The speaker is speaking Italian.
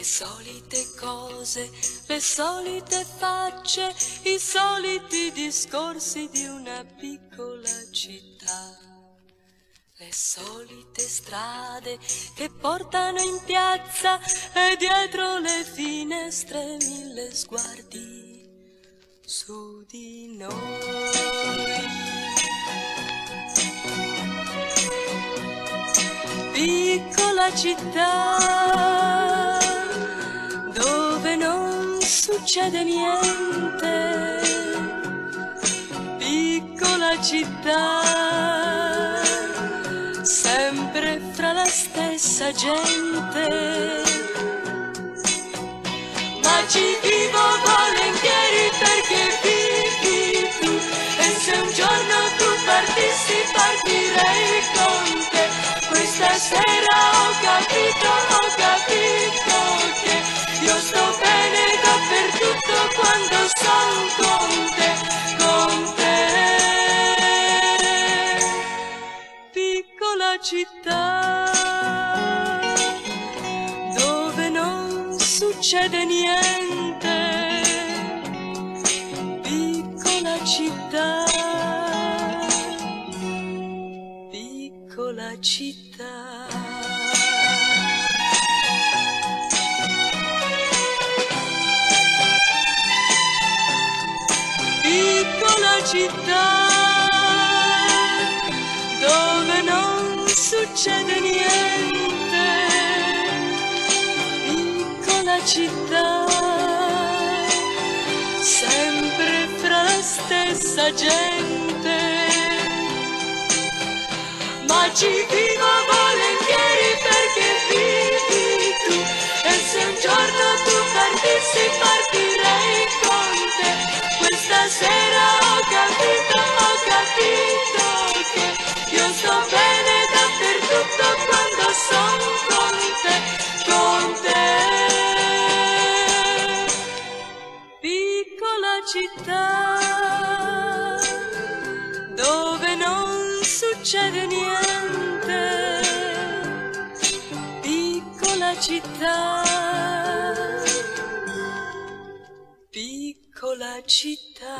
Le solite cose, le solite facce, i soliti discorsi di una piccola città. Le solite strade che portano in piazza e dietro le finestre mille sguardi su di noi. Piccola città dove non succede niente. Piccola città sempre fra la stessa gente, ma ci vivo volentieri perché vivi tu, e se un giorno tu partissi partirei con te. Questa sera ho capito che io sto bene dappertutto quando son con te, con te. Piccola città dove non succede niente. Piccola città, piccola città. Piccola città dove non succede niente. Piccola città sempre fra la stessa gente, ma ci vivo volentieri perché vivi tu, e se un giorno tu partissi partirei con te. Questa sera ho capito che io sto bene dappertutto quando sono con te, con te. Piccola città dove non succede niente. Piccola città, piccola città.